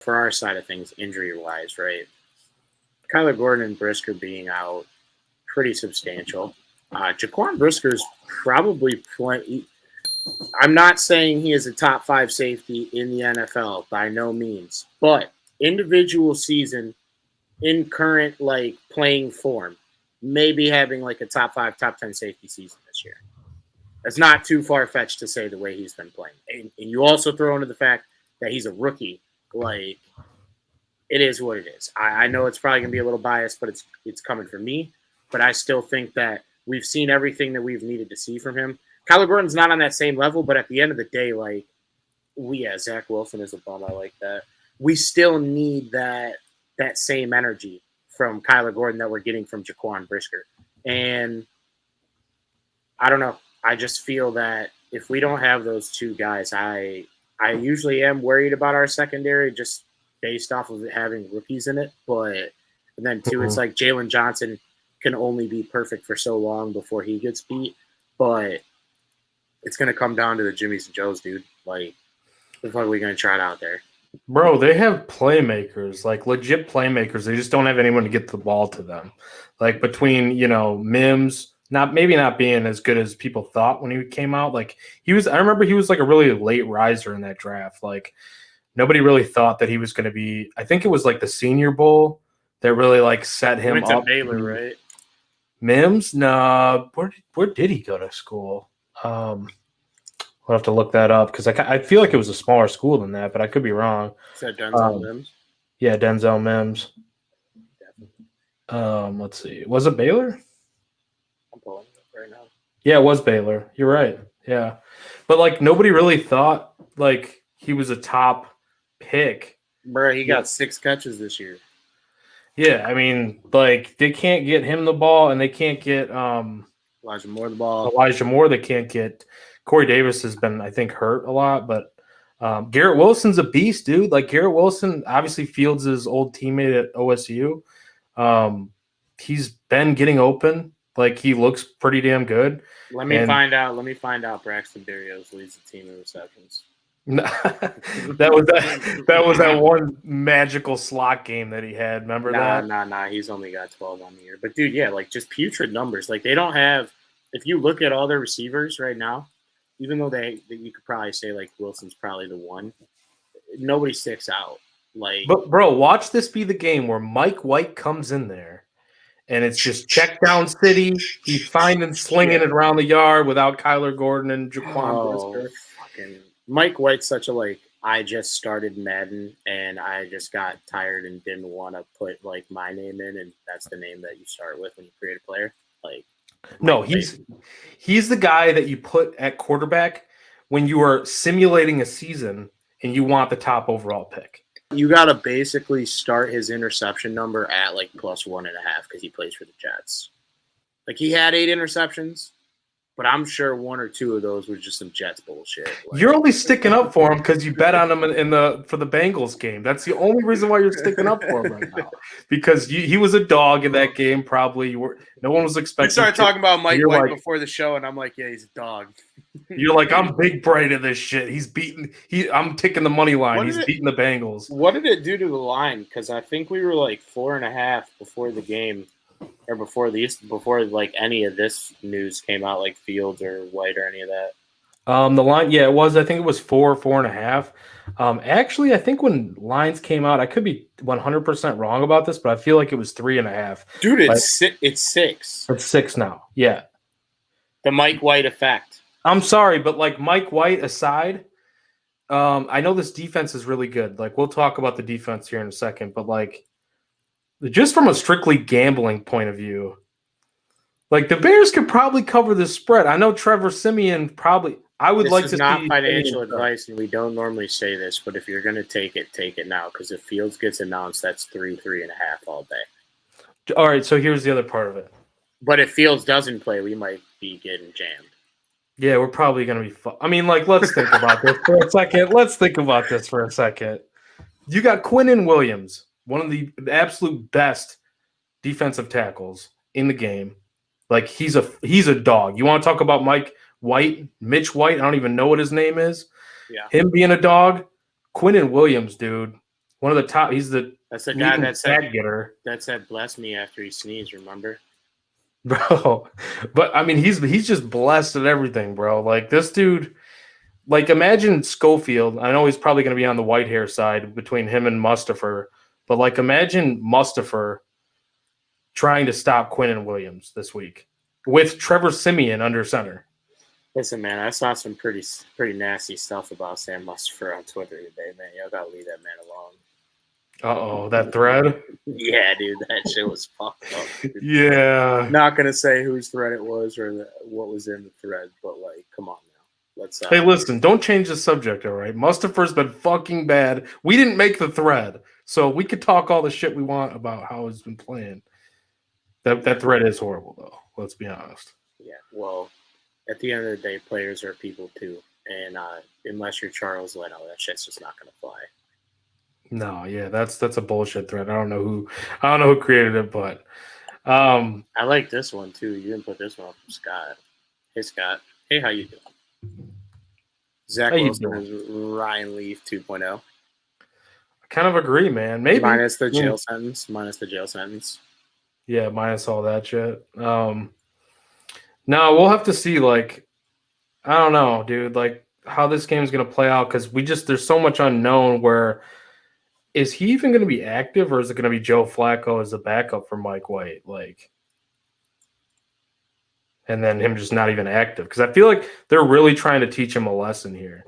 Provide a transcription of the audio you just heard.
for our side of things, injury-wise, right? Kyler Gordon and Brisker being out pretty substantial. Jaquan Brisker's probably playing. I'm not saying he is a top 5 safety in the NFL by no means, but individual season in current like playing form, maybe having like a top 5, top 10 safety season this year. That's not too far fetched to say the way he's been playing. And you also throw into the fact that he's a rookie. Like, it is what it is. I know it's probably going to be a little biased, but it's coming from me. But I still think that we've seen everything that we've needed to see from him. Kyler Gordon's not on that same level, but at the end of the day, like, Zach Wilson is a bum. I like that. We still need that same energy from Kyler Gordon that we're getting from Jaquan Brisker. And I don't know. I just feel that if we don't have those two guys, I usually am worried about our secondary just based off of it having rookies in it. But and then too, it's like Jalen Johnson can only be perfect for so long before he gets beat. But it's going to come down to the Jimmys and Joes, dude. Like, what the fuck are we going to try it out there? Bro, they have playmakers, like legit playmakers. They just don't have anyone to get the ball to them. Like between, Mims, maybe not being as good as people thought when he came out. Like I remember he was like a really late riser in that draft. Like nobody really thought that he was going to be, I think it was like the Senior Bowl that really like set him up. Baylor, right? Mims? No, where did he go to school? I'll have to look that up because I feel like it was a smaller school than that, but I could be wrong. Is that Denzel Mims? Yeah, Denzel Mims. Let's see. Was it Baylor? I'm pulling it up right now. Yeah, it was Baylor. You're right. Yeah. But, like, nobody really thought, like, he was a top pick. Bro, he got 6 catches this year. Yeah, I mean, like, they can't get him the ball, and they can't get Elijah Moore the ball. They can't get – Corey Davis has been, I think, hurt a lot, but Garrett Wilson's a beast, dude. Like, Garrett Wilson, obviously Fields' his old teammate at OSU. He's been getting open. Like, he looks pretty damn good. Let me find out Braxton Berrios leads the team in receptions. that was that one magical slot game that he had. Remember that? Nah. He's only got 12 on the year. But, dude, yeah, like, just putrid numbers. Like, they don't have – if you look at all their receivers right now, even though you could probably say, like, Wilson's probably the one, nobody sticks out. Like, but, bro, watch this be the game where Mike White comes in there, and it's just check down city. He's finding slinging it around the yard without Kyler Gordon and Jaquan Brisker. Fucking Mike White's such a, like, I just started Madden, and I just got tired and didn't want to put, like, my name in, and that's the name that you start with when you create a player. Like, no, he's the guy that you put at quarterback when you are simulating a season and you want the top overall pick. You got to basically start his interception number at like +1.5 because he plays for the Jets. Like, he had 8 interceptions, but I'm sure 1 or 2 of those was just some Jets bullshit. Like, you're only sticking up for him because you bet on him for the Bengals game. That's the only reason why you're sticking up for him right now. Because he was a dog in that game. Probably no one was expecting. We started talking about Mike White before the show, and I'm like, yeah, he's a dog. You're like, I'm big bright in this shit. I'm taking the money line. He's beating the Bengals. What did it do to the line? Because I think we were like 4.5 before the game. Or before like any of this news came out, like Fields or White or any of that. The line, yeah, it was. I think it was 4.5. Actually, I think when lines came out, I could be 100% wrong about this, but I feel like it was 3.5. Dude, it's 6. It's 6 now. Yeah, the Mike White effect. I'm sorry, but like Mike White aside, I know this defense is really good. Like, we'll talk about the defense here in a second, but like, just from a strictly gambling point of view, like the Bears could probably cover this spread. I know Trevor Siemian probably. I would like to see. This is not financial advice, and we don't normally say this, but if you're going to take it now, because if Fields gets announced, that's 3.5 all day. All right, so here's the other part of it. But if Fields doesn't play, we might be getting jammed. Yeah, we're probably going to be. I mean, like, let's think about this for a second. You got Quinnen Williams, one of the absolute best defensive tackles in the game. Like, he's a dog. You want to talk about Mitch White? I don't even know what his name is. Yeah. Him being a dog. Quinnen Williams, dude. One of the top. He's the That's the guy leading that said tag getter, bless me after he sneezed. Remember? bro. But I mean, he's just blessed at everything, bro. Like this dude. Like imagine Schofield. I know he's probably going to be on the white hair side between him and Mustafa, but like imagine Mustafa trying to stop Quinnen Williams this week with Trevor Siemian under center. Listen, man, I saw some pretty nasty stuff about Sam Mustipher on Twitter today, man. Y'all gotta leave that man alone. Uh-oh, that thread? Yeah, dude, that shit was fucked up. Dude. Yeah. Not gonna say whose thread it was or what was in the thread, but like, come on now. Let's. Hey, listen, don't change the subject, all right? Mustafa's been fucking bad. We didn't make the thread, so we could talk all the shit we want about how he's been playing. That thread is horrible, though. Let's be honest. Yeah, well, at the end of the day, players are people too, and unless you're Charles Leno, that shit's just not gonna fly. No, yeah, that's a bullshit thread. I don't know who created it, but I like this one too. You didn't put this one up from Scott. Hey Scott. Hey, how you doing? Zach Wilson is Ryan Leaf 2.0. I kind of agree, man. Maybe minus the jail sentence. Yeah, minus all that shit. No, we'll have to see. Like, I don't know, dude. Like how this game's gonna play out because there's so much unknown. Where is he even gonna be active, or is it gonna be Joe Flacco as the backup for Mike White? Like, and then him just not even active because I feel like they're really trying to teach him a lesson here.